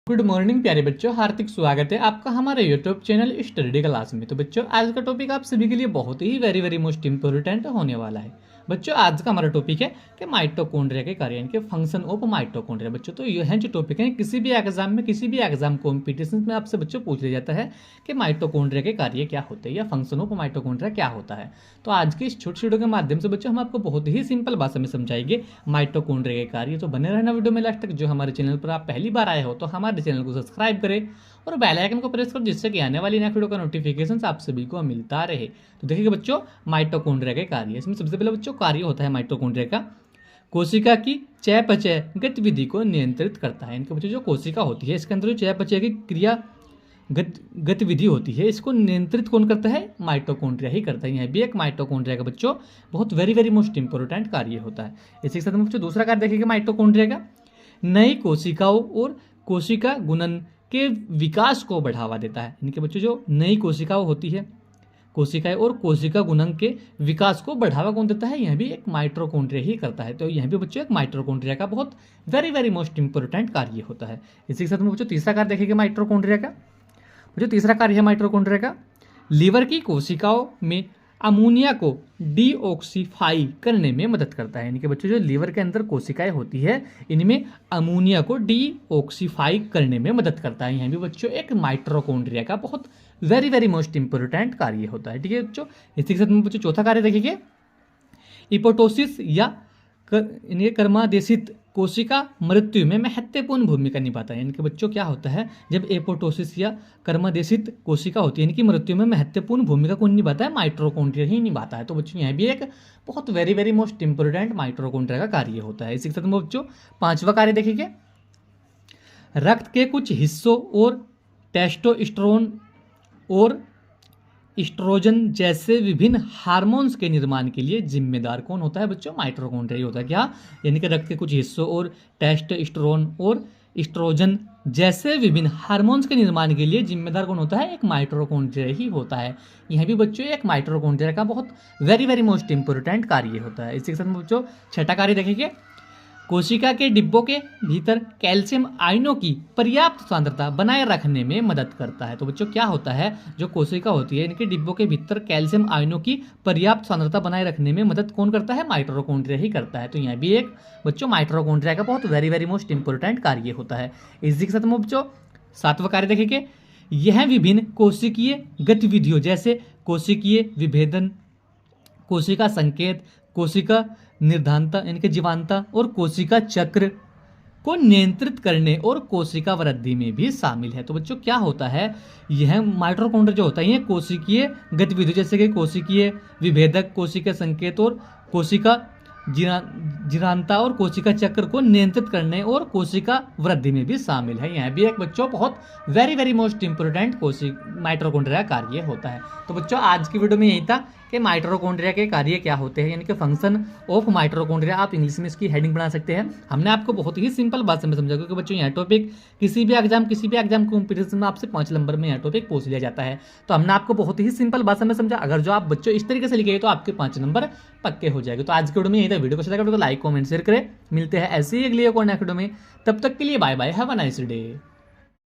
Good morning प्यारे बच्चों, हार्दिक स्वागत है आपका हमारे यूट्यूब चैनल स्टडी क्लास में। तो बच्चों, आज का टॉपिक आप सभी के लिए बहुत ही वेरी मोस्ट इंपॉर्टेंट होने वाला है। बच्चों, आज का हमारा टॉपिक है कि माइटोकॉन्ड्रिया के कार्य, यानी फंक्शन ऑफ माइटोकॉन्ड्रिया। बच्चों, तो यह जो टॉपिक है किसी भी एग्जाम में, किसी भी एग्जाम कॉम्पिटिशन में आपसे बच्चों पूछ लिया जाता है कि माइटोकॉन्ड्रिया के कार्य क्या होते हैं या फंक्शन ऑफ माइटोकॉन्ड्रिया क्या होता है। तो आज के इस छोटे वीडियो के माध्यम से बच्चों हम आपको बहुत ही सिंपल भाषा में समझाएंगे माइटोकॉन्ड्रिया के कार्य। तो बने रहना वीडियो में लास्ट तक। जो हमारे चैनल पर आप पहली बार आए हो तो हमारे चैनल को सब्सक्राइब करें और बेल आइकन को प्रेस करो, जिससे कि आने वाली नेक्स्ट वीडियो का नोटिफिकेशन आप सभी को मिलता रहे। तो देखिए बच्चों, माइटोकॉन्ड्रिया के कार्य, इसमें सबसे पहले बच्चों कार्य होता है माइटोकॉन्ड्रिया का, कोशिका की चयापचय गतिविधि को नियंत्रित करता है। इनके बच्चों जो कोशिका होती है इसके अंदर जो चयापचय की क्रिया गतिविधि होती है, इसको नियंत्रित कौन करता है? माइटोकॉन्ड्रिया ही करता है। यहाँ भी एक माइटोकॉन्ड्रिया का बच्चों बहुत वेरी मोस्ट इंपॉर्टेंट कार्य होता है। इसी के साथ हम बच्चों दूसरा कार्य देखेंगे माइटोकॉन्ड्रिया का, नई कोशिकाओं और कोशिका गुणन के विकास को बढ़ावा देता है। इनके बच्चों जो नई कोशिकाओं होती है, कोशिकाएं और कोशिका गुणन के विकास को बढ़ावा कौन देता है? यह भी एक माइटोकॉन्ड्रिया ही करता है। तो यह भी बच्चों एक माइटोकॉन्ड्रिया का बहुत वेरी मोस्ट इंपॉर्टेंट कार्य होता है। इसी के साथ में बच्चों तीसरा कार्य देखेंगे माइटोकॉन्ड्रिया का। जो तीसरा कार्य है माइटोकॉन्ड्रिया का, लीवर की कोशिकाओं में अमोनिया को डीऑक्सीफाई करने में मदद करता है। यानी कि बच्चों जो लीवर के अंदर कोशिकाएं होती है इनमें अमोनिया को डीऑक्सीफाई करने में मदद करता है। यहाँ भी बच्चों एक माइटोकॉन्ड्रिया का बहुत वेरी मोस्ट इंपॉर्टेंट कार्य होता है। ठीक है बच्चों, इसी के साथ में बच्चों चौथा कार्य देखिए, एपोप्टोसिस या कर्मादेशित कोशिका मृत्यु में महत्वपूर्ण भूमिका निभाता है। इनके बच्चों क्या होता है, जब एपोप्टोसिस या कर्मादेशित कोशिका होती है इनकी मृत्यु में महत्वपूर्ण भूमिका कौन निभाता है? माइटोकॉन्ड्रिया ही निभाता है। तो बच्चों यह भी एक बहुत वेरी मोस्ट इंपॉर्टेंट माइटोकॉन्ड्रिया का कार्य होता है। इसी के साथ में बच्चों पांचवा कार्य देखिए, रक्त के कुछ हिस्सों और टेस्टोस्टेरोन और एस्ट्रोजन जैसे विभिन्न हार्मोन्स के निर्माण के लिए जिम्मेदार कौन होता है बच्चों? माइटोकॉन्ड्रिया ही होता है। क्या? यानी कि रक्त के कुछ हिस्सों और टेस्टोस्टेरोन और एस्ट्रोजन जैसे विभिन्न हार्मोन्स के निर्माण के लिए जिम्मेदार कौन होता है? एक माइटोकॉन्ड्रिया ही होता है। यह भी बच्चों एक माइटोकॉन्ड्रिया का बहुत वेरी मोस्ट इंपॉर्टेंट कार्य होता है। इसी के साथ बच्चों छठा कार्य देखिए, कोशिका के डिब्बों के भीतर कैल्शियम आयनों की पर्याप्त सांद्रता बनाए रखने में मदद करता है। तो बच्चों क्या होता है, जो कोशिका होती है इनके डिब्बों के भीतर कैल्शियम आयनों की पर्याप्त सांद्रता बनाए रखने में मदद कौन करता है? माइटोकॉन्ड्रिया ही करता है। तो यहाँ भी एक बच्चों माइटोकॉन्ड्रिया का बहुत वेरी मोस्ट इंपॉर्टेंट कार्य होता है। इसी के साथ में बच्चों सातवां कार्य देखिए, यह विभिन्न कोशिकीय गतिविधियों जैसे कोशिकीय विभेदन, कोशिका संकेत, कोशिका निर्धानता इनके जीवांता और कोशिका चक्र को नियंत्रित करने और कोशिका वृद्धि में भी शामिल है। तो बच्चों क्या होता है, यह माइटोकॉन्ड्रिया जो होता है ये कोशिकीय गतिविधि जैसे कि कोशिकीय विभेदक, कोशिका संकेत और कोशिका जीरांता और कोशिका चक्र को नियंत्रित करने और कोशिका वृद्धि में भी शामिल है। यह भी एक बच्चों बहुत वेरी मोस्ट इंपोर्टेंट माइटोकॉन्ड्रिया कार्य होता है। तो बच्चों आज की वीडियो में यही था कि माइटोकॉन्ड्रिया के कार्य क्या होते हैं, यानी कि फंक्शन ऑफ माइटोकॉन्ड्रिया। आप इंग्लिश में इसकी हेडिंग बना सकते हैं। हमने आपको बहुत ही सिंपल भाषा में समझा, क्योंकि बच्चों यह टॉपिक किसी भी एग्जाम कॉम्पिटिशन में आपसे 5 नंबर में यह टॉपिक पूछ लिया जाता है। तो हमने आपको बहुत ही सिंपल भाषा में समझा। अगर जो आप बच्चों इस तरीके से लिखे तो आपके 5 नंबर पक्के हो जाएंगे। तो आज की वीडियो में यही था। वीडियो को शेयर करें, लाइक कमेंट शेयर करें। मिलते हैं ऐसे ही अगली एक और नेक्स्ट वीडियो में। तब तक के लिए bye bye, have a nice day.